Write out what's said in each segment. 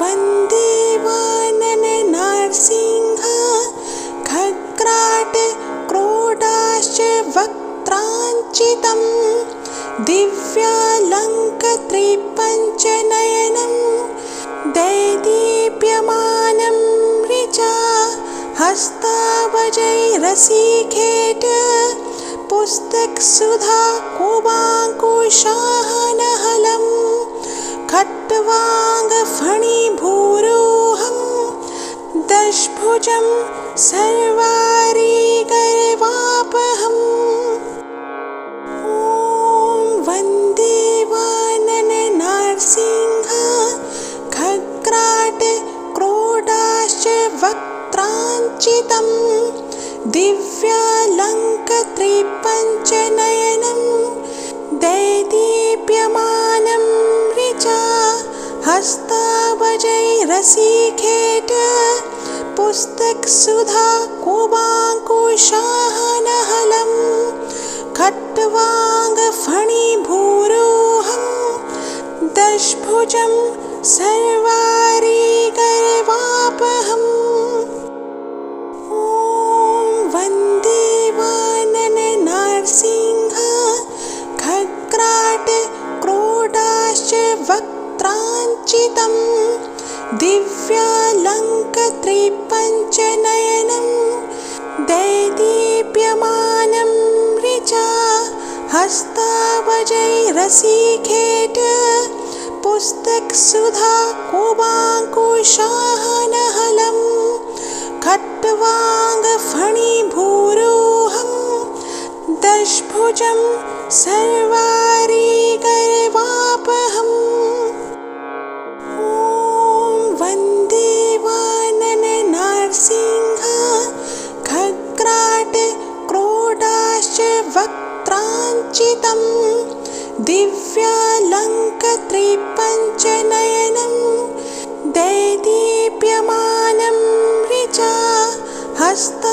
वन्दे वानननारसिंह खग्राट् क्रोडाश्च वक्त्राञ्चितं दिव्यालङ्कृतपञ्चनयनं दैदीप्यमानं ऋचा हस्तावजैरसिखेट पुस्तकसुधा कुबाङ्कुशाहनहलं खट्वाङ्गफणिभूरोहं दशभुजं सर्वारिगर्वापहम्। ॐ वन्दे वानननारसिंह खग्राट् क्रोडाश्च वक्त्राञ्चितं दिव्यालङ्कृतपञ्चनयनं दैदीप्यमानं ऋचा हस्तावजैरसिखेट पुस्तकसुधा कुबाङ्कुशाहनहलं खट्वाङ्गफणिभूरोहं दशभुजं सर्वारिगर्वापहम्। ॐ वन्दे वानननारसिंह खग्राट् क्रोडाश्च वक्त्राञ्चितं दिव्यालङ्कृतपञ्चनयनं दैदीप्यमानं ऋचा हस्तावजैरसिखेट पुस्तकसुधा कुबाङ्कुशाहनहलं खट्वाङ्गफणिभूरोहं दशभुजं सर्वारिगर्वापहम्। ॐ वन्दे वानननारसिंह खग्राट् क्रोडाश्च वक्त्राञ्चितं दिव्यालङ्कृतपञ्चनयनं दैदीप्यमानं ऋचा हस्तावजैरसिखेट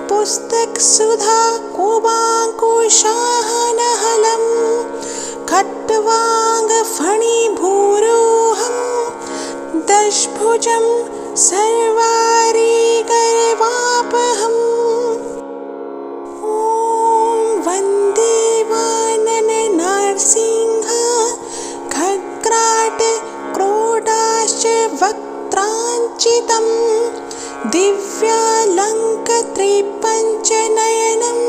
पुस्तकसुधा कुबाङ्कुशाहनहलं खट्वाङ्गफणिभूरोहं दशभुजं सर्वारिगर्वापहम्। ॐ वन्दे वानननारसिंह खग्राट् क्रोडाश्च वक्त्राञ्चितं दिव्यालङ्कृतपञ्चनयनं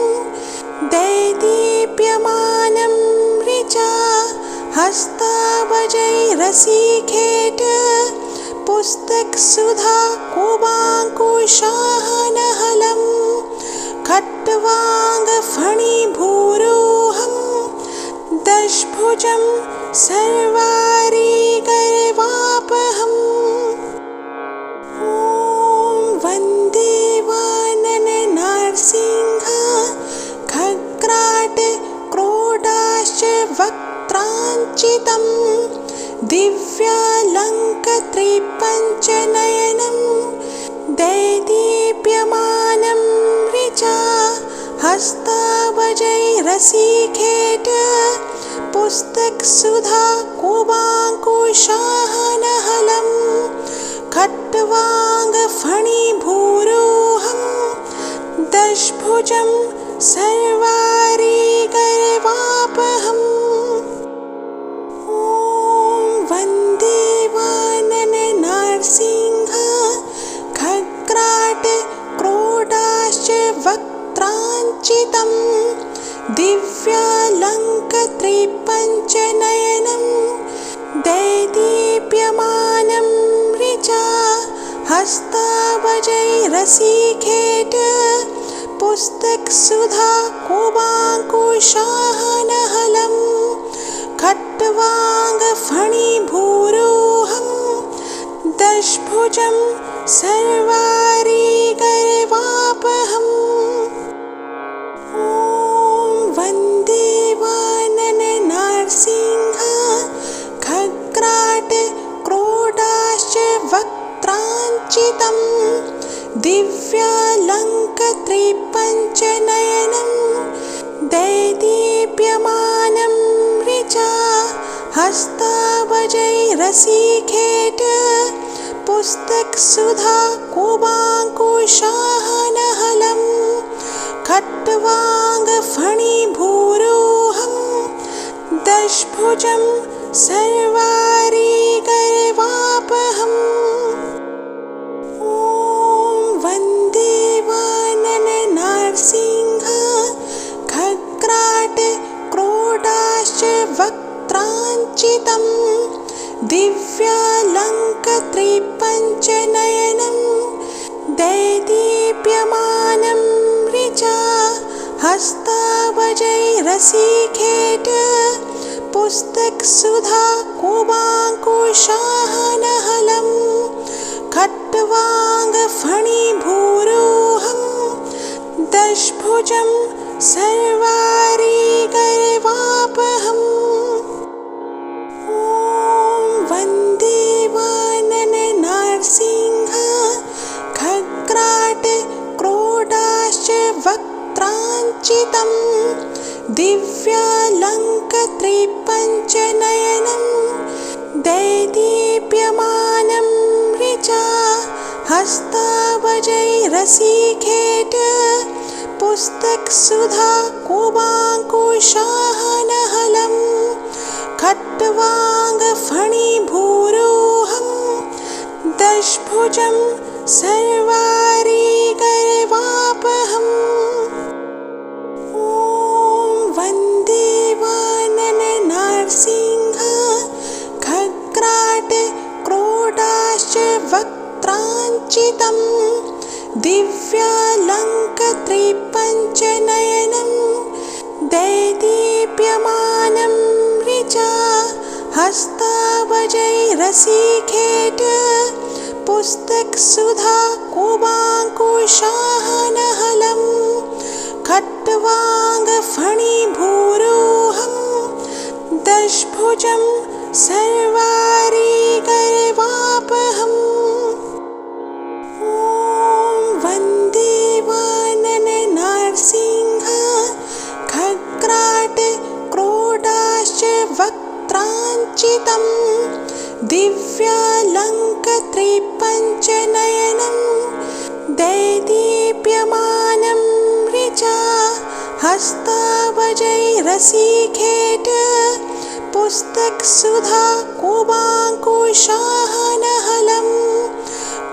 दैदीप्यमानं ऋचा हस्तावजैरसिखेट पुस्तकसुधा कुबाङ्कुशाहनहलं खट्वाङ्गफणिभूरोहं दशभुजं सर्वारिगर्वापहम्। ॐ वन्दे वानननारसिंह खग्राट् क्रोडाश्च वक्त्राञ्चितं दिव्यालङ्कृतपञ्चनयनं दैदीप्यमानं ऋचा हस्तावजैरसिखेट पुस्तकसुधा कुबाङ्कुशाहनहलं खट्वाङ्गफणिभूरोहं दशभुजं सर्वारिगर्वापहम्। ॐ वन्दे वानननारसिंह खग्राट् क्रोडाश्च वक्त्राञ्चितं दिव्यालङ्कृतपञ्चनयनं दैदीप्यमानं ऋचा हस्तावजैरसिखेट पुस्तकसुधा कुबाङ्कुशाहनहलं खट्वाङ्गफणिभूरोहं दशभुजं सर्वारिगर्वापहम्। ॐ वन्दे वानननारसिंह खग्राट् क्रोडाश्च वक्त्राञ्चितं दिव्यालङ्कृतपञ्चनयनं दैदीप्यमानं ऋचा हस्ताव रसीखेट पुस्तकसुधा कुबाङ्कुशाहनहलं खट्वाङ्गफणिभूरोहं दशभुजं सर्वारिगर्वापहम् ॐ वन्दे वानरनारसिंह खग्राट क्रोडाश्च वक्त्राञ्चितं दिव्यालङ्कृतपञ्चनयनं दैदीप्यमानं ऋचा हस्तावजैरसीखेट पुस्तकसुधा कुबाङ्कुशाहनहलं खट्वाङ्गफणिभूरोहं दशभुजं सर्वारिगर्वापहम् ॐ वन्दे वानरनारसिंह खग्राट क्रोडाश्च वक्त्राञ्चितं दिव्यालङ्कृतपञ्चनयनं दैदीप्यमानं ऋचा हस्तावजैरसीखेट पुस्तकसुधा कुबाङ्कुशाहनहलं खट्वाङ्गफणिभूरोहं दशभुजं सर्वारिगर्वापहम् ॐ वन्दे वानरनारसिंह खग्राट क्रोडाश्च वक्त्राञ्चितं दिव्यालङ्कृतपञ्चनयनं दैदीप्यमानं ऋचा हस्तावजैरसीखेट पुस्तकसुधा कुबाङ्कुशाहनहलं खट्वाङ्गफणिभूरोहं दशभुजं सर्वारिगर्वापहम् ॐ वन्दे वानरनारसिंह खग्राट क्रोडाश्च वक्त्राञ्चितं दिव्यालङ्कृतपञ्चनयनं दैदीप्यमानं ऋचा हस्तावजैरसीखेट पुस्तकसुधा कुबाङ्कुशाहनहलं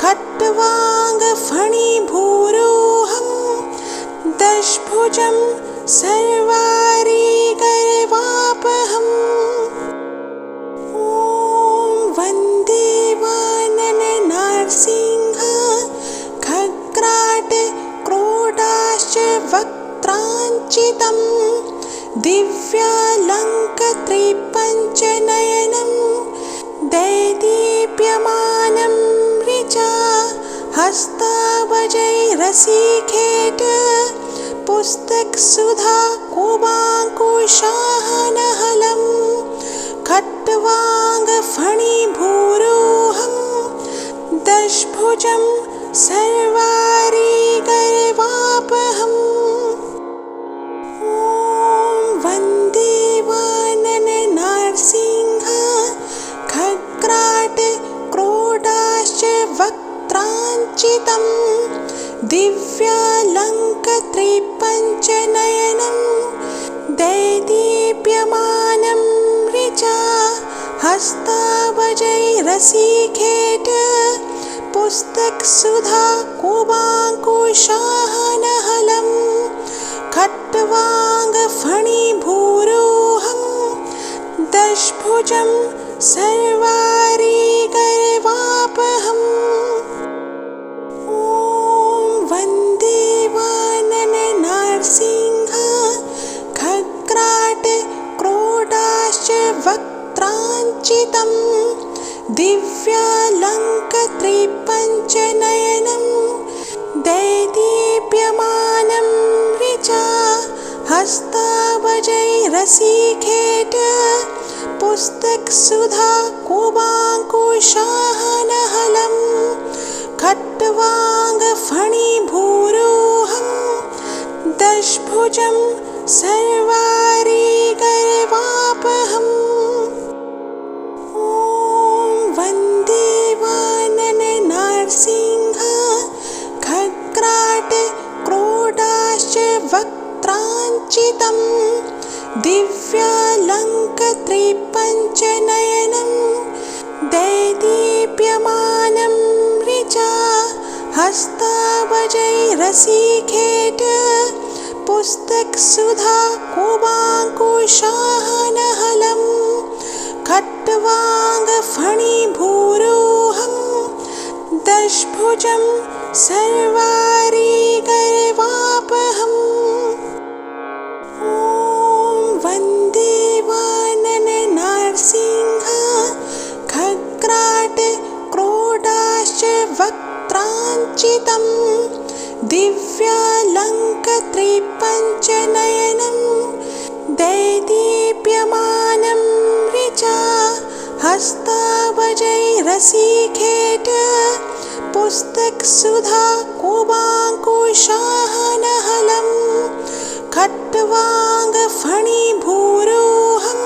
खट्वाङ्गफणिभूरोहं दशभुजं सर्वारिगर्वापहम् ॐ वन्दे वानरनारसिंह खग्राट क्रोडाश्च वक्त्राञ्चितं दिव्यालङ्कृतपञ्चनयनं दैदीप्यमानं ऋचा हस्तावजैरसीखेट पुस्तकसुधा कुबाङ्कुशाहनहलं खट्वाङ्गफणिभूरोहं दशभुजं सर्वारिगर्वापहम् ॐ वन्दे वानरनारसिंह खग्राट क्रोडाश्च वक्त्राञ्चितं दिव्यालङ्कृतपञ्चनयनं दैदीप्यमानं ऋचा हस्तावजैरसीखेट पुस्तकसुधा कुबाङ्कुशाहनहलं खट्वाङ्गफणिभूरोहं दशभुजं सर्वारिगर्वापहम् ॐ वन्दे वानरनारसिंह खग्राट क्रोडाश्च वक्त्राञ्चितं दिव्यालङ्कृतपञ्चनयनं दैदीप्यमानं ऋचा हस्तावजैरसीखेट पुस्तकसुधा कुबाङ्कुशाहनहलं खट्वाङ्गफणिभूरोहं दशभुजं सर्वारिगर्वापहम् ॐ दिव्यालङ्कृतिपञ्चनयनं दैदीप्यमानं ऋचा हस्तावजैरसीखेट पुस्तकसुधा कुबाङ्कुशाहनहलं खट्वाङ्गफणिभूरोहं दशभुजं सर्वारिगर्वापहम् ॐ वन्दे वानन नारसिंह खग्राट क्रोडाश्च वक्त्राञ्चितं दिव्यालङ्कृतिपञ्चनयनं दैदीप्यमानं ऋचा हस्तावजैरसीखेट पुस्तकसुधा कुबाङ्कुशाहनहलं खट्वाङ्गफणिभूरोहं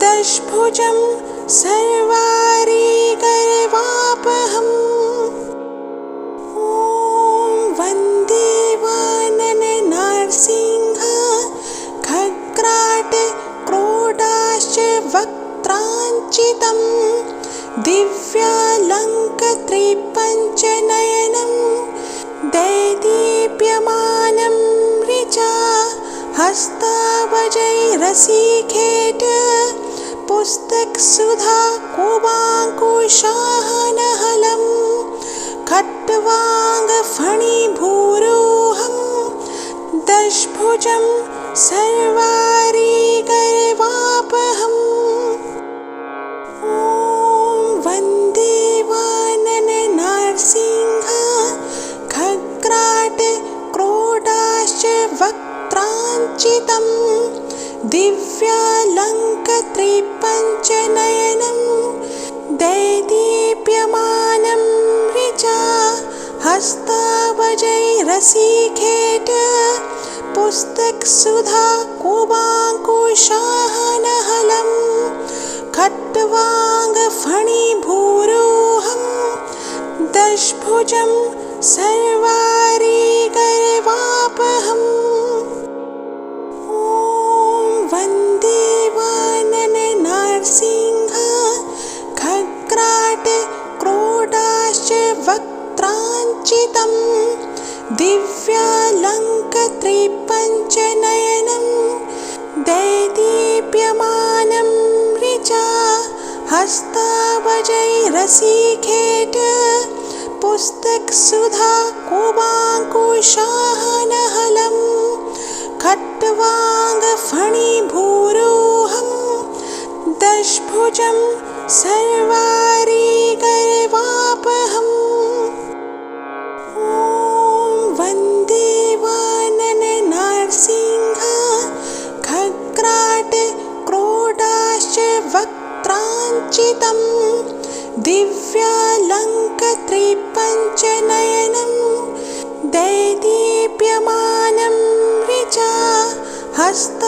दशभुजं सर्वारिगर्वापहम् ॐ वन्दे वानन नारसिंह खग्राट क्रोडाश्च वक्त्राञ्चितं दिव्यालङ्कृतिपञ्चनयनं दैदीप्यमानं ऋचा हस्तावजैरसीखेट पुस्तकसुधा कुबाङ्कुशाहनहलं खट्वाङ्गफणिभूरोहं दशभुजं सर्वारिगर्वापहम् ॐ वन्दे वानन नारसिंह खग्राट क्रोडाश्च वक्त्राञ्चितं दिव्यालङ्कृतिपञ्चनयनं दैदीप्यमानं ऋचा हस्तावजैरसीखेट पुस्तकसुधा कुबाङ्कुशाहनहलं खट्वाङ्गफणिभूरोहं दशभुजं सर्वारिगर्वापहम् ॐ वन्दे वानन नारसिंह खग्राट क्रोडाश्च वक्त्राञ्चितं दिव्यालङ्कृतिपञ्चनयनं दैदीप्यमानं ऋचा हस्तावजैरसीखेट पुस्तकसुधा कुबाङ्कुशाहनहलं खट्वाङ्गफणिभूरोहं दशभुजं सर्वारिगर्वापहम् ॐ वन्दे वानन नारसिंह खग्राट क्रोडाश्च वक्त्राञ्चितं दिव्यालङ्कृतिपञ्चनयनं दैदीप्यमानं ऋचा हस्तावजैरसीखेट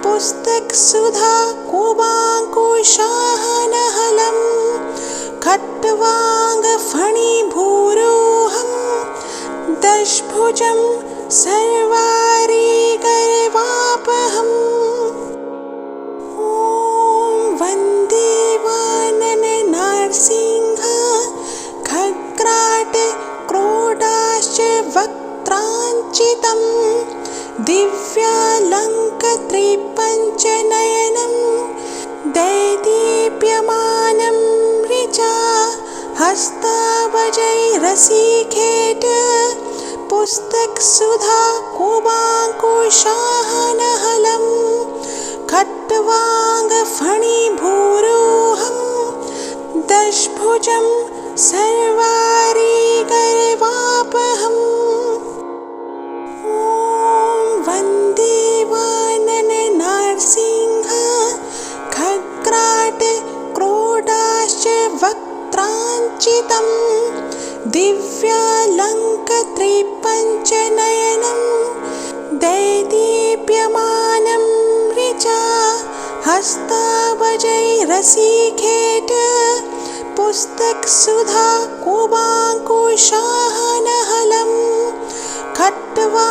पुस्तकसुधा कुबाङ्कुशाहनहलं खट्वाङ्गफणिभूरोहं दशभुजं सर्वारिगर्वापहम् ॐ वन्दे वानन नारसिंह खग्राट क्रोडाश्च वक्त्राञ्चितं दिव्यालङ्कृतिपञ्चनयनं दैदीप्यमानं ऋचा हस्तावजैरसीखेट पुस्तकसुधा कुबाङ्कुशाहनहलं खट्वाङ्गफणिभूरोहं दशभुजं सर्वारिगर्वापहम् ॐ वन्दे वानन नारसिंह खग्राट क्रोडाश्च वक्त्राञ्चितं दिव्यालङ्कृतिपञ्चनयनं दैदीप्यमानं ऋचा हस्तावजैरसीखेट पुस्तकसुधा कुबाङ्कुशाहनहलं खट्वाङ्गफणिभूरो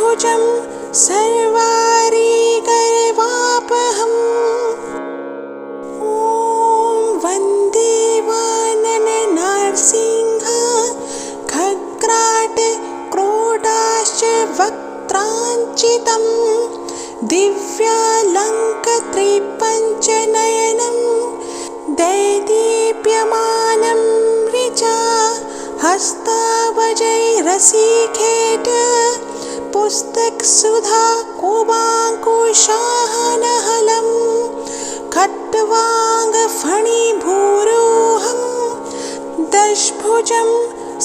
दशभुजं सर्वारिगर्वापहम् ॐ वन्दे वानननारसिंह खग्राट क्रोडाश्च वक्त्राञ्चितं दिव्यालङ्कृतपञ्चनयनं दैदीप्यमानं ऋचा हस्तावजैरसिखेट पुस्तकसुधा कुबाङ्कुशाहनहलं खट्वाङ्गफणिभूरोहं दशभुजं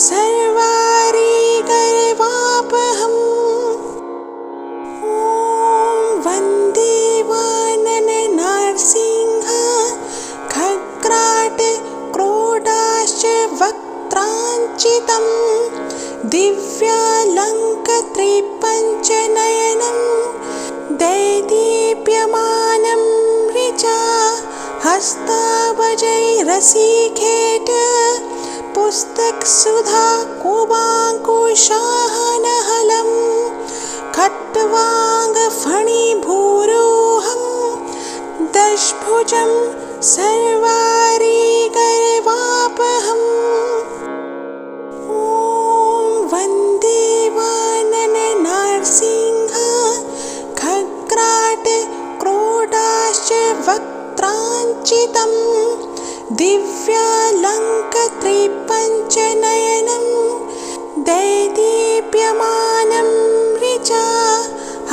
सर्वारिगर्वापहम् ॐ वन्दे वानननारसिंह खग्राट क्रोडाश्च वक्त्राञ्चितं दिव्यालङ्कृतपञ्चनयनं दैदीप्यमानं ऋचा हस्तावजैरसिखेट पुस्तकसुधा कुबाङ्कुशाहनहलं खट्वाङ्गफणिभूरोहं दशभुजं सर्वारिगर्वापहम् ॐ वन्दे वानननारसिंह खग्राट क्रोडाश्च वक्त्राञ्चितं दिव्यालङ्कृतपञ्चनयनं दैदीप्यमानं ऋचा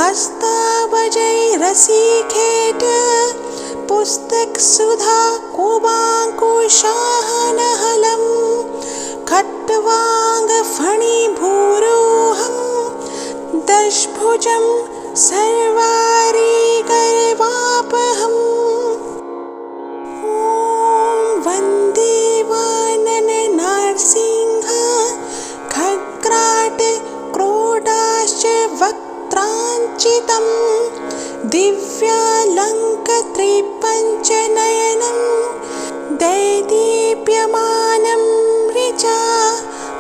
हस्तावजैरसिखेट पुस्तकसुधा कुबाङ्कुशाहनहलं खट्वाङ्गफणिभूरोहं दशभुजं सर्वारिगर्वापहम् ॐ वन्दे वानननारसिंह खग्राट क्रोडाश्च वक्त्राञ्चितं दिव्यालङ्कृतपञ्चनयनं दैदीप्यमानं ऋचा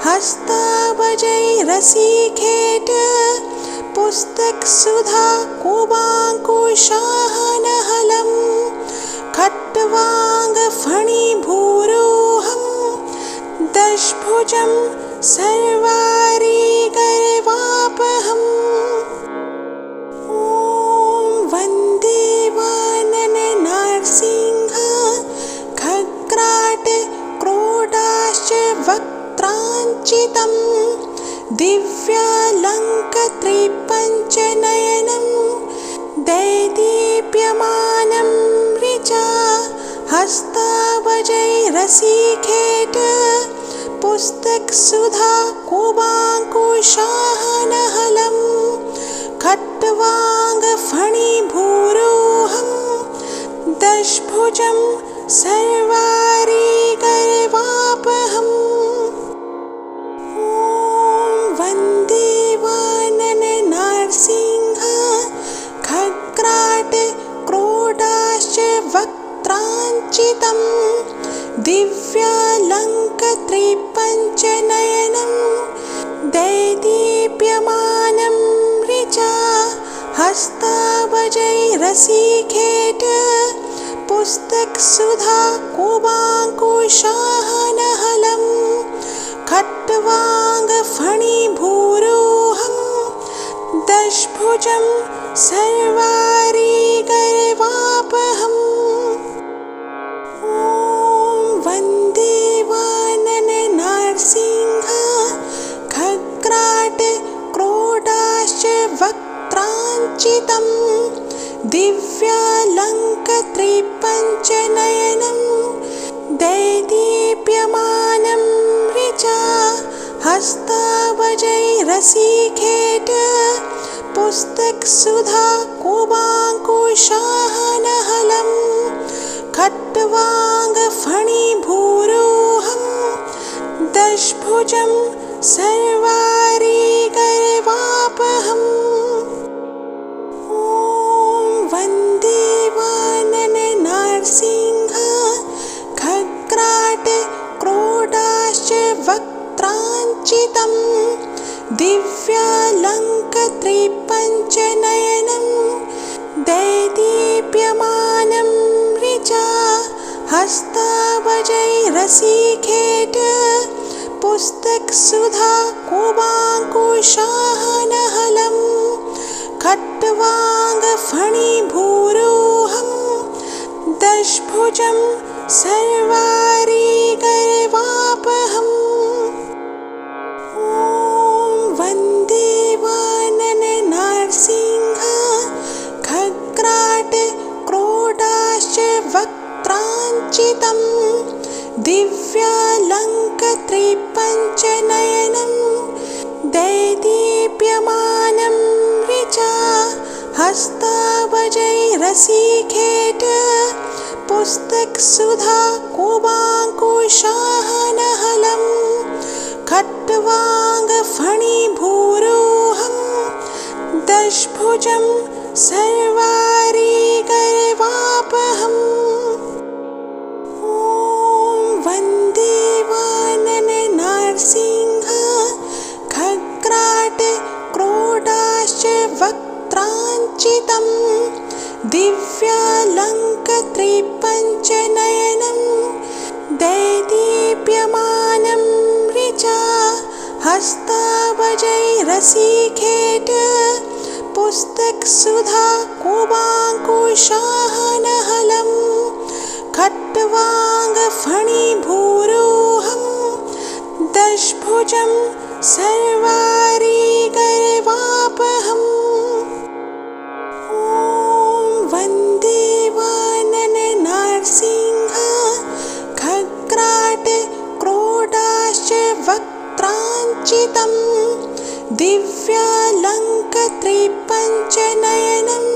हस्तावजैरसिखेट पुस्तकसुधा कुबाङ्कुशाहनहलं खट्वाङ्गफणिभूरोहं दशभुजं सर्वारिगर्वापहम् ॐ वन्दे वानननारसिंह खग्राट क्रोडाश्च वक्त्राञ्चितं दिव्यालङ्कृतपञ्चनयनं दैदीप्यमानं ऋचा हस्तावजैरसिखेट पुस्तकसुधा कुबाङ्कुशाहनहलं खट्वाङ्गफणिभूरोहं दशभुजं सर्वारिगर्वापहम् ॐ वन्दे वानननारसिंह खग्राट क्रोडाश्च वक्त्राञ्चितं दिव्यालङ्कृतपञ्चनयनं दैदीप्यमानं ऋचा हस्तावजैरसिखेट पुस्तकसुधा कुबाङ्कुशाहनहलं खट्वाङ्गफणिभूरोहं दशभुजं सर्वारिगर्वापहम् ॐ वन्दे वानननारसिंह खग्राट क्रोडाश्च वक्त्राञ्चितं दिव्यालङ्कृतपञ्चनयनं दैदीप्यमानं ऋचा हस्तावजैरसिखेट पुस्तकसुधा कुबाङ्कुशाहनहलं खट्वाङ्गफणिभूरोहं दशभुजं सर्वारिगर्वापहम् ॐ वन्दे वानननारसिंह खग्राट क्रोडाश्च वक्त्राञ्चितं दिव्यालङ्कृतपञ्चनयनं दिव्यालङ्कृतिपञ्चनयनं दैदीप्यमानं ऋचा हस्तावजैरसिखेट पुस्तकसुधा कुबाङ्कुशाहनहलं खट्वाङ्गफणिभूरोहं दशभुजं सर्वारिगर्वापहम् ॐ वन्दे वानन नारसिंह खग्राट क्रोडाश्च वक्त्राञ्चितं दिव्यालङ्कृतिपञ्चनयनं दैदीप्यमानं ऋचा हस्तावजैरसिखेट पुस्तकसुधा कुबाङ्कुशाहनहलं खट्वाङ्गफणिभूरोहं दशभुजं सर्वारिगर्वापहम् ॐ वन्दे वानन नारसिंह खग्राट क्रोडाश्च वक्त्राञ्चितं दिव्यालङ्कृतिपञ्चनयनं दैदीप्यमानं ऋचा हस्तावजैरसिखेट पुस्तकसुधा कुबाङ्कुशाहनहलं खट्वाङ्गफणिभूरोहं दशभुजं सर्वारिगर्वापहम् ॐ वन्दे वानन नारसिंह खग्राट क्रोडाश्च वक्त्राञ्चितं दिव्यालङ्कृतिपञ्चनयनं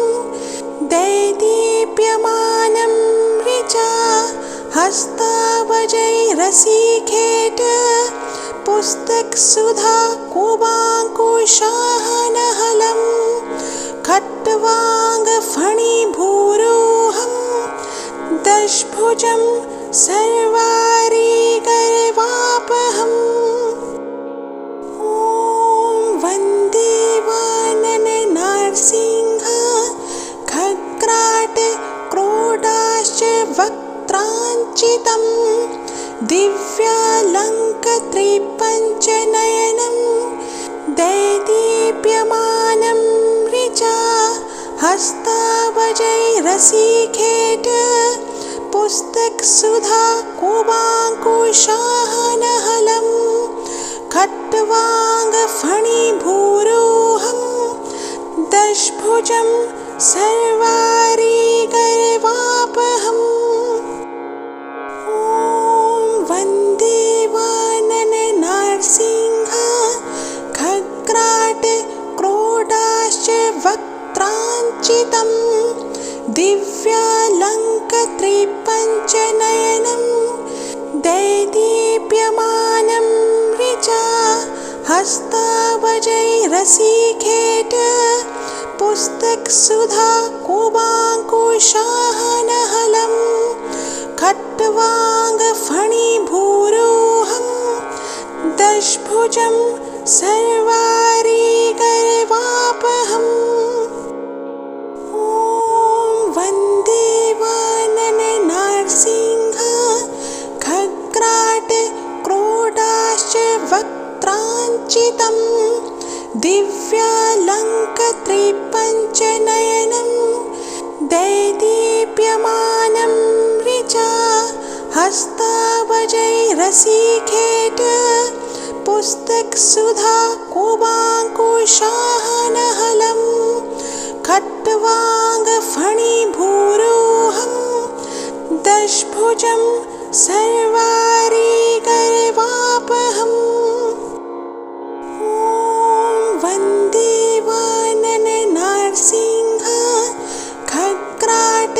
दैदीप्यमानं ऋचा हस्तावजैरसिखेट पुस्तकसुधा कुबाङ्कुशाहनहलं खट्वाङ्गफणिभूरोहं दशभुजं सर्वारिगर्वापहम् ॐ वन्दे वानन नारसिंह खग्राट क्रोडाश्च वक्त्राञ्चितं दिव्यालङ्कृतिपञ्चनयनं दैदीप्यमानं ऋचा हस्तावजैरसिखेट पुस्तकसुधा कुबाङ्कुशाहनहलं खट्वाङ्गफणिभूरोहं दशभुजं सर्वारिगर्वापहम् ॐ वन्दे वानन नारसिंह खग्राट क्रोडाश्च वक्त्राञ्चितं दिव्यालङ्कृतिपञ्चनयनं दैदीप्यमानं ऋचा हस्तावजैरसिखेट पुस्तकसुधा कुबाङ्कुशाहनहलं खट्वाङ्गफणिभूरोहं दशभुजं सर्वारिगर्वापहम् ॐ वन्दे वानन नारसिंह खग्राट क्रोडाश्च वक्त्राञ्चितं दिव्यालङ्कृतिपञ्चनयनं दैदीप्यमानं ऋचा हस्तावजैरसिखेट पुस्तकसुधा कुबाङ्कुशाहनहलं खट्वाङ्गफणिभूरोहं दशभुजं सर्वारिगर्वापहम् ॐ वन्दे वानन नारसिंह खग्राट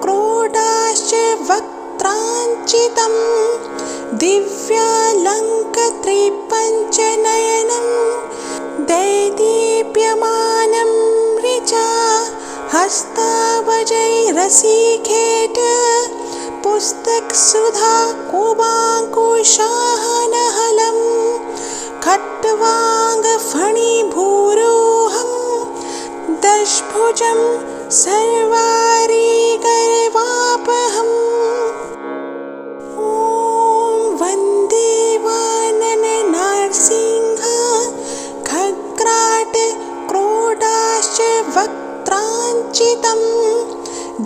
क्रोडाश्च वक्त्राञ्चितं दिव्यालङ्कृतिपञ्चनयनं दैदीप्यमानं ऋचा हस्तावजैरसिखेट पुस्तकसुधा कुबाङ्कुशाहनहलं खट्वाङ्गफणिभूरो दशभुजं सर्वारिगर्वापहम् ॐ वन्दे वानननारसिंह खग्राट क्रोडाश्च वक्त्राञ्चितं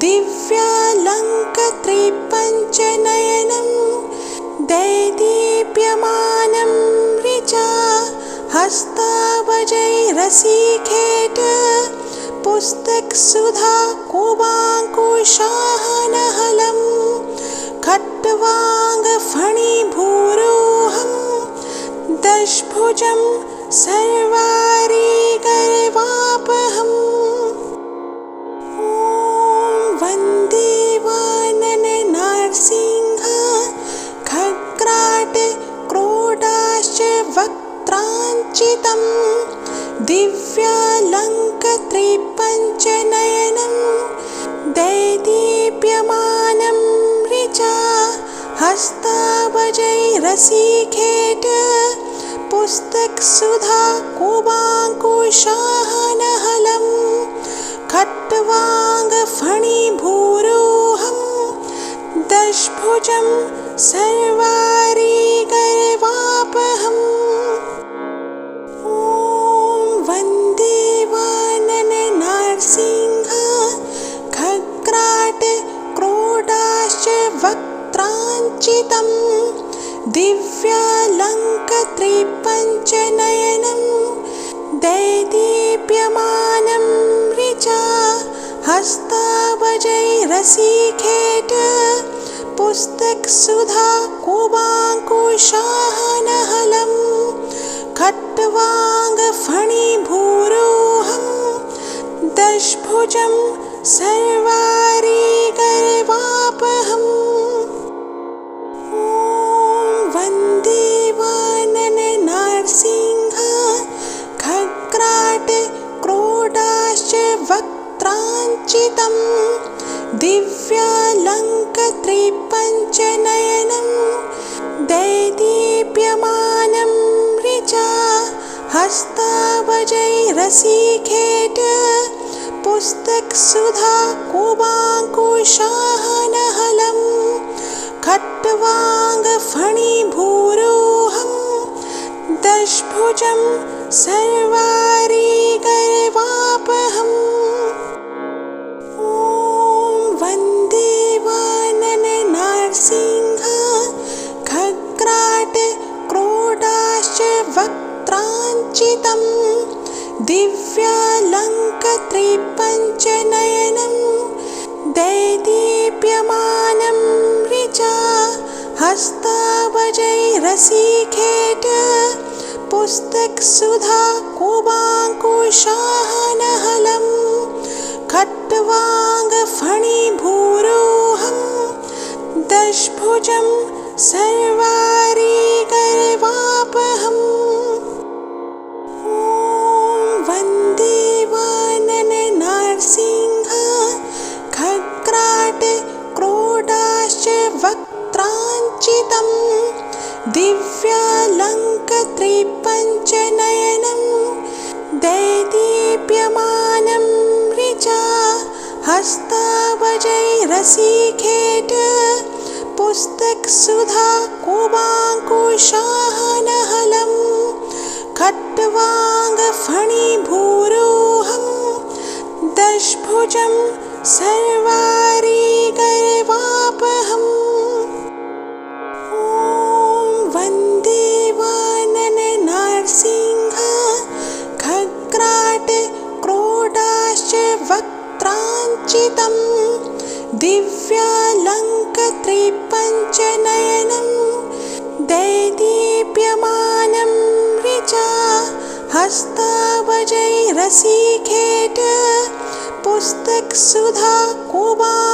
दिव्यालङ्कत्रिपञ्चनयनं दैदीप्यमानं ऋचा हस्तावजैरसिखेट पुस्तकसुधा कुबाङ्कुशाहनहलं खट्वाङ्गफणिभूरोहं दशभुजं सर्वारिगर्वापहम् ॐ वन्दे वानननारसिंह खग्राट क्रोडाश्च वक्त्राञ्चितं दिव्यालङ्कत्रिपञ्चनयनं दैदीप्यमानं ऋचा हस्तावजैरसिखेट पुस्तकसुधा कुबाङ्कुशाहनहलं खट्वाङ्गफणिभूरोहं दशभुजं सर्वारिगर्वापहम् ॐ वन्दे वानननारसिंह खग्राट क्रोडाश्च वक्त्राञ्चितं दिव्यालङ्कत्रिपञ्चनयनं दैदीप्यमानं ऋचा हस्तावजैरसिखेट पुस्तकसुधा कुबाङ्कुशाहनहलं खट्वाङ्गफणिभूरोहं दशभुजं सर्वारिगर्वापहम् ॐ वन्दे वानननारसिंह खग्राट क्रोडाश्च वक्त्राञ्चितं दिव्यालङ्कत्रिपञ्चनयनं दैदीप्यमानं ऋचा हस्तावजैरसिखेट पुस्तकसुधा कुबाङ्कुशाहनहलं खट्वाङ्गफणिभूरोहं दशभुजं सर्वारिगर्वापहम् ॐ वन्दे वानननारसिंह खग्राट क्रोडाश्च वक्त्राञ्चितं दिव्यालङ्कत्रिपञ्चनयनं दैदीप्यमानं ऋचा हस्तावजैरसिखेट पुस्तकसुधा कुबाङ्कुशाहनहलं खट्वाङ्गफणिभूरोहं दशभुजं सर्वारिगर्वापहम् ॐ वन्दे वानननारसिंह खग्राट क्रोडाश्च वक्त्राञ्चितं दिव्यालङ्कत्रिपञ्चनयनं दैदीप्यमानं ऋचा हस्तावजैरसिखेट पुस्तकसुधा कुबाङ्कुशाहनहलं खट्वाङ्गफणिभूरोहं दशभुजं सर्वारिगर्वापहम् ॐ वन्दे वानननारसिंह खग्राट क्रोडाश्च वक्त्राञ्चितं दिव्यालङ्कत्रिपञ्चनयनं दैदीप्यमानं ऋचा हस्तावजैरसिखेट पुस्तकसुधा कुबाङ्कुशाहनहलं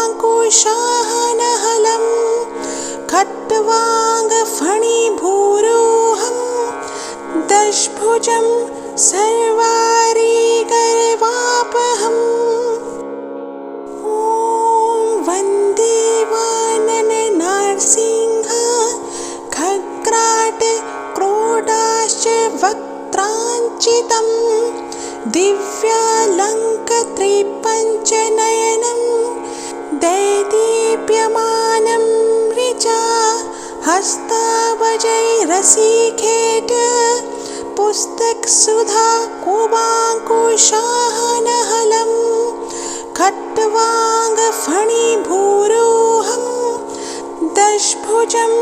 खट्वाङ्गफणिभूरोहं दशभुजं सर्वारिगर्वापहम् ॐ वन्दे वानननारसिंह खग्राट क्रोडाश्च वक्त्राञ्चितं दिव्यालङ्कृतिपञ्चनयनं दैदीप्यमानं ऋचा हस्तावजैरसीखेट पुस्तकसुधा कुबाङ्कुशाहनहलं खट्वाङ्गफणिभूरोहं दशभुजं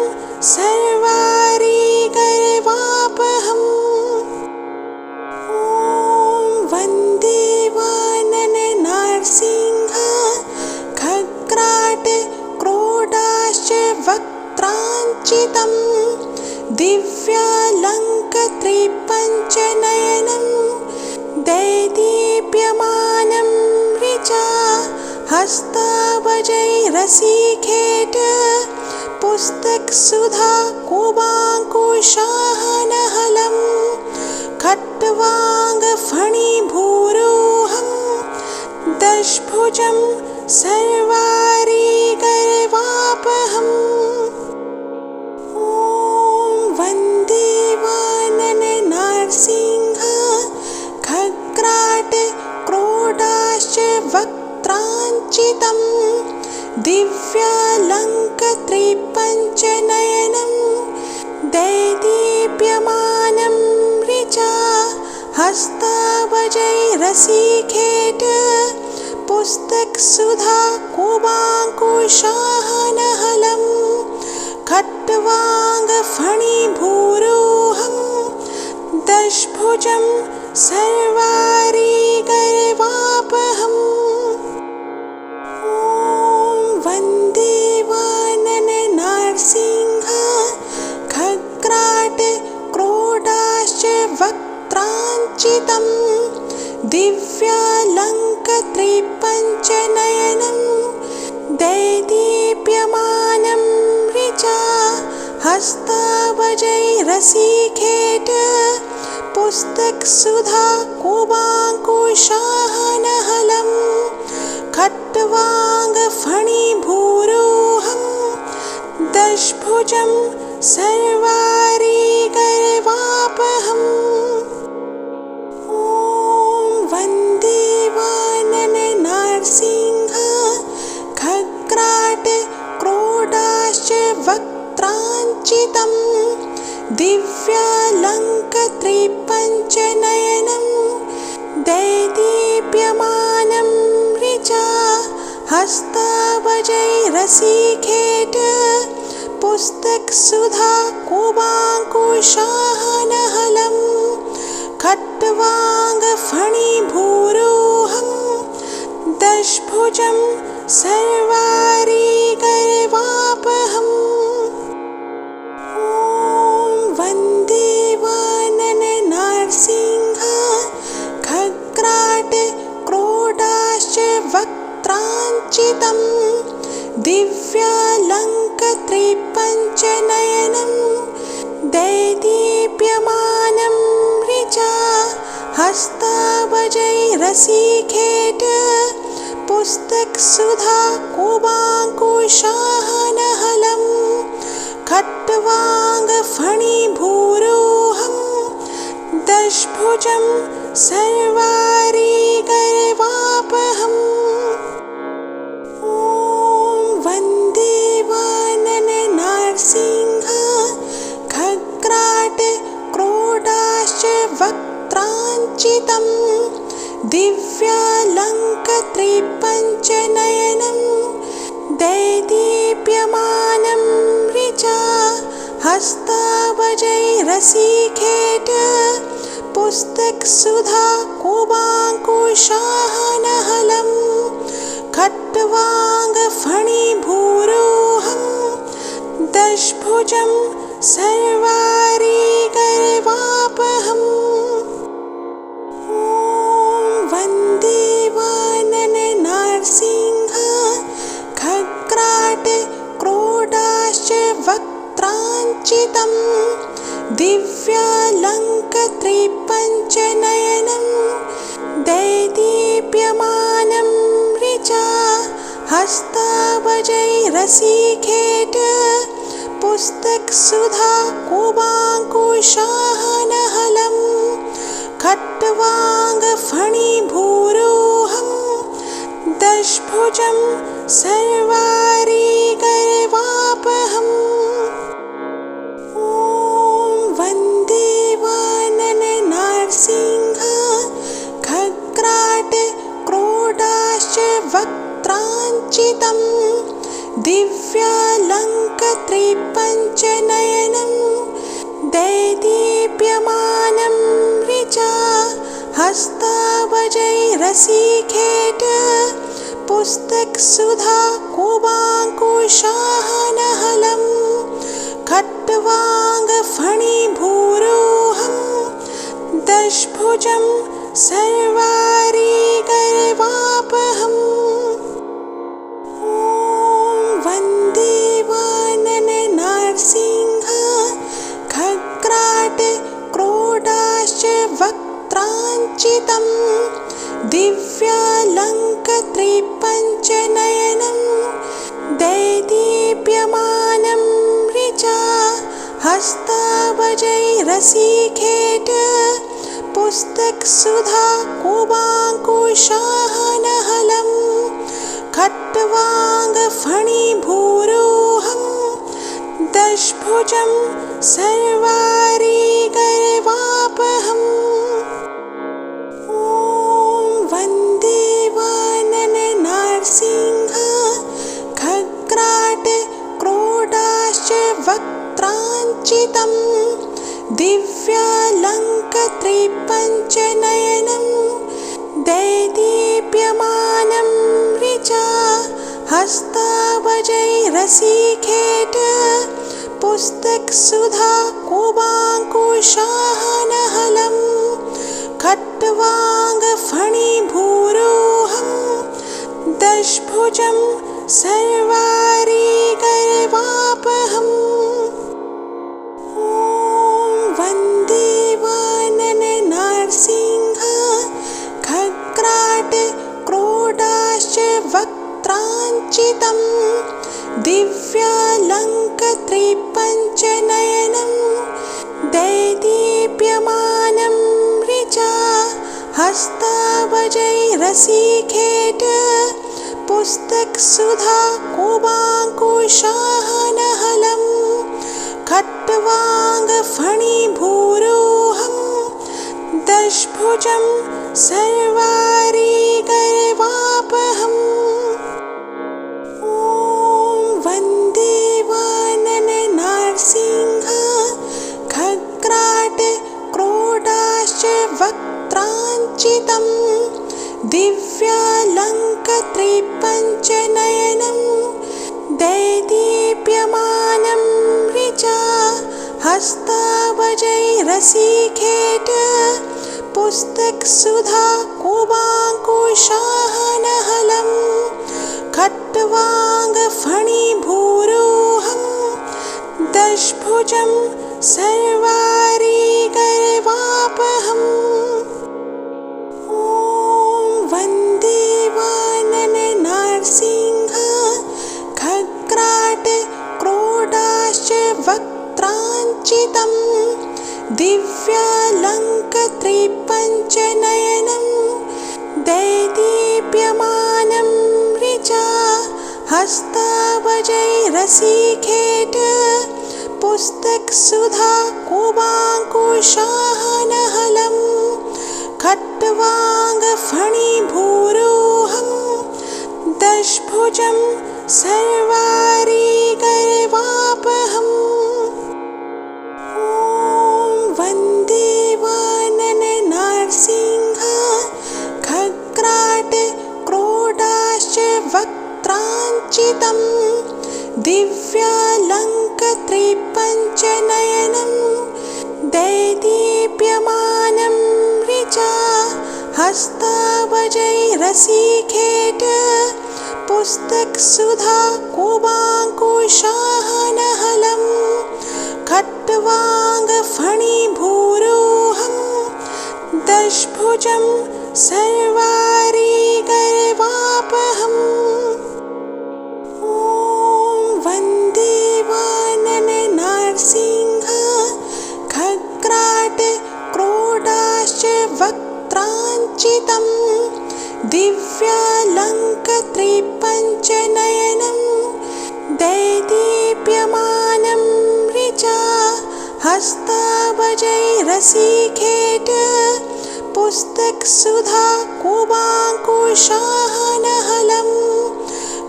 सर्वारिगर्वापहम् ॐ वन्दे वानरनारसिंह खग्राट क्रोडाश्च वक्त्राञ्चितं दिव्यालङ्कृतिपञ्चनयनं दैदीप्यमानं ऋचा हस्तावजैरसीखेट पुस्तकसुधा कुबाङ्कुशाहनहलं खट्वाङ्गफणिभूरोहं दशभुजं सर्वारिगर्वापहम् ॐ वन्दे वानरनारसिंह खग्राट क्रोडाश्च वक्त्राञ्चितं दिव्यालङ्कृतिपञ्चनयनं दैदीप्यमानं ऋचा हस्तावजैरसीखेट पुस्तकसुधा कुबाङ्कुशाहनहलं खट्वाङ्गफणिभूरोहं दशभुजं सर्वारिगर्वापहम् ॐ वन्दे वानरनारसिंह खग्राट क्रोडाश्च वक्त्राञ्चितं दिव्यालङ्कृतिपञ्चनयनं दैदीप्यमानं ऋचा हस्तावजैरसीखेट पुस्तकसुधा कुबाङ्कुशाहनहलं खट्वाङ्गफणिभूरोहं दशभुजं सर्वारिगर्वापहम् ॐ वन्दे वानरनारसिंह खग्राट क्रोडाश्च वक्त्राञ्चितं दिव्यालङ्कृतिपञ्चनयनं दैदीप्यमानं ऋचा हस्तावजैरसीखेट पुस्तकसुधा कुबाङ्कुशाहनहलं खट्वाङ्गफणिभूरोहं दशभुजं सर्वारिगर्वापहम् ॐ वन्दे वानरनारसिंह खग्राट क्रोडाश्च वक्त्राञ्चितं दिव्यालङ्कृतिपञ्चनयनं दैदीप्यमानं ऋचा हस्तावजैरसीखेट पुस्तकसुधा कुबाङ्कुशाहनहलं खट्वाङ्गफणिभूरोहं दशभुजं सर्वारिगर्वापहम् ॐ वन्दे वानरनारसिंह खग्राट क्रोडाश्च वक्त्राञ्चितं दिव्यालङ्कृतिपञ्चनयनं दैदीप्यमानं ऋचा हस्तावजैरसीखेट पुस्तकसुधा कुबाङ्कुशाहनहलं खट्वाङ्गफणिभूरोहं दशभुजं सर्वारिगर्वापहम् ॐ वन्दे वानरनारसिंह खग्राट क्रोडाश्च वक्त्राञ्चितं दिव्यालङ्कृतिपञ्चनयनं दैदीप्यमानं ऋचा हस्तावजैरसीखेट पुस्तकसुधा कुबाङ्कुशाहनहलं खट्वाङ्गफणिभूरोऽहं दशभुजं सर्वारिगर्वापहम् ॐ वन्दे वानरनारसिंह खग्राट क्रोडाश्च वक्त्राञ्चितं दिव्यालङ्कृतपञ्चनयनं दैदीप्यमानं ऋचा हस्तावजैरसिखेट पुस्तकसुधा कुबाङ्कुशाहनहलं खट्वाङ्गफणिभूरोऽहं दशभुजं सर्वारिगर्वापहम् ॐ वन्दे वानरनारसिंह खग्राट क्रोडाश्च वक्त्राञ्चितं दिव्यालङ्कृतपञ्चनयनं दैदीप्यमानं ऋचा हस्तावजैरसिखेट पुस्तकसुधा कुबाङ्कुशाहनहलं खट्वाङ्गफणिभूरोऽहं दशभुजं सर्वारिगर्वापहम् ॐ वन्दे वानरनारसिंह खग्राट क्रोडाश्च वक्त्राञ्चितं दिव्यालङ्कृतपञ्चनयनं दैदीप्यमानं ऋचा हस्तावजैरसिखेट पुस्तकसुधा कुबाङ्कुशाहनहलं खट्वाङ्गफणिभूरोऽहं दशभुजं सर्वारिगर्वापहम् ॐ वन्दे वानरनारसिंह खग्राट क्रोडाश्च वक्त्राञ्चितं दिव्यालङ्कृतपञ्चनयनं दैदीप्यमानं ऋचा हस्तावजैरसिखेट पुस्तकसुधा कुबाङ्कुशाहनहलं खट्वाङ्गफणिभूरोऽहं दशभुजं सर्वारिगर्वापहम् ॐ वन्दे वानरनारसिंह खग्राट क्रोडाश्च वक्त्राञ्चितं दिव्यालङ्कृतपञ्चनयनं दैदीप्यमानं ऋचा हस्तावजैरसिखेट पुस्तकसुधा कुबाङ्कुशाहनहलं खट्वाङ्गफणिभूरोऽहं दशभुजं सर्वारिगर्वापहम् ॐ वन्दे वानरनारसिंह खग्राट क्रोडाश्च वक्त्राञ्चितं दिव्यालङ्कृतपञ्चनयनं दैदीप्यमानं ऋचा हस्तावजैरसिखेट पुस्तकसुधा कुबाङ्कुशाहनहलं खट्वाङ्गफणिभूरोऽहं दशभुजं सर्वारिगर्वापहम् ॐ वन्दे वानरनारसिंह खग्राट क्रोडाश्च वक्त्राञ्चितं दिव्यालङ्कृतपञ्चनयनं दैदीप्यमानं ऋचा हस्तावजैरसिखेट पुस्तकसुधा कुबाङ्कुशाहनहलं खट्वाङ्गफणिभूरोऽहं दशभुजं सर्वारिगर्वापहम् ॐ वन्दे वानरनारसिंह खग्राट क्रोडाश्च वक्त्राञ्चितं दिव्यालङ्कत्रिपञ्चनयनं दैदीप्यमानं ऋचा हस्तावजैरसिखेट पुस्तकसुधा कुबाङ्कुशाहनहलं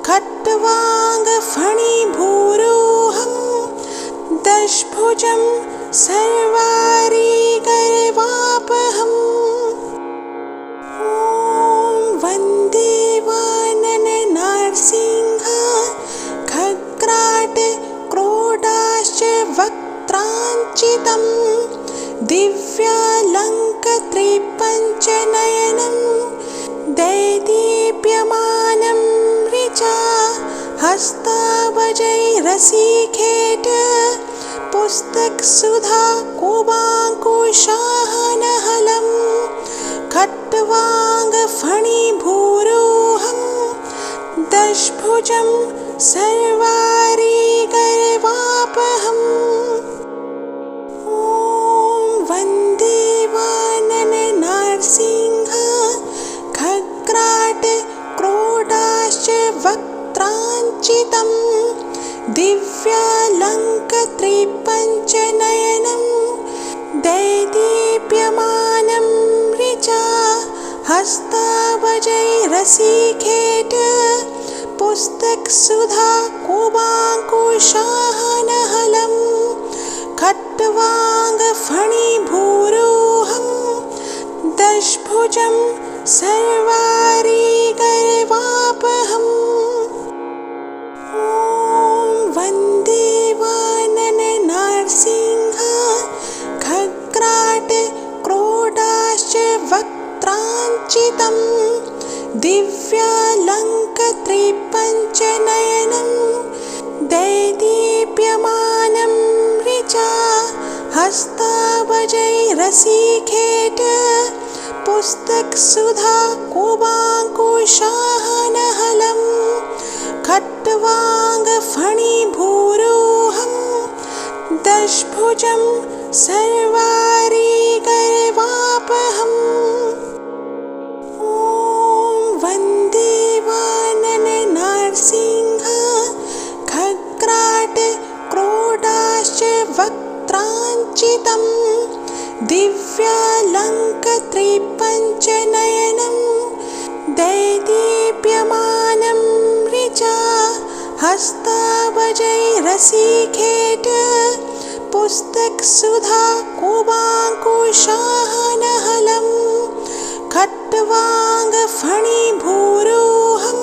खट्वाङ्गफणिभूरोहं दशभुजं सर्वारिगर्वापहम् ॐ वन्दे वानरनारसिंह खग्राट क्रोडाश्च वक्त्राञ्चितं दिव्यालङ्कत्रिपञ्चनयनं दैदीप्यमानं ऋचा हस्तावजैरसिखेट पुस्तकसुधा कुबाङ्कुशाहनहलं खट्वाङ्गफणिभूरोहं दशभुजं सर्वारिगर्वापहम् ॐ वन्दे वानरनारसिंह खग्राट क्रोडाश्च वक्त्राञ्चितं दिव्यालङ्कत्रिपञ्चनयनं दैदीप्यमानं ऋचा हस्तावजैरसिखेट पुस्तकसुधा कुबाङ्कुशाहनहलं खट्वाङ्गफणिभूरोहं दशभुजं सर्वारिगर्वापहम् ॐ वन्दे वानरनारसिंह खग्राट क्रोडाश्च वक्त्राञ्चितं दिव्यालङ्कत्रिपञ्चनयनं दैदीप्यमानं ऋचा हस्तावजैरसिखेट पुस्तकसुधा कुबाङ्कुशाहनहलं खट्वाङ्गफणिभूरोहं दशभुजं सर्वारिगर्वापहम् ॐ वन्दे वानरनारसिंह खग्राट क्रोडाश्च वक्त्राञ्चितं दिव्यालङ्कत्रिपञ्चनयनं दैदीप्यमानं ऋचा हस्तावजैरसिखेट पुस्तकसुधा कुबाङ्कुशाहनहलं खट्वाङ्गफणिभूरोहं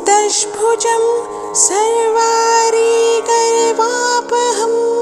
दशभुजं सर्वारिगर्वापहम्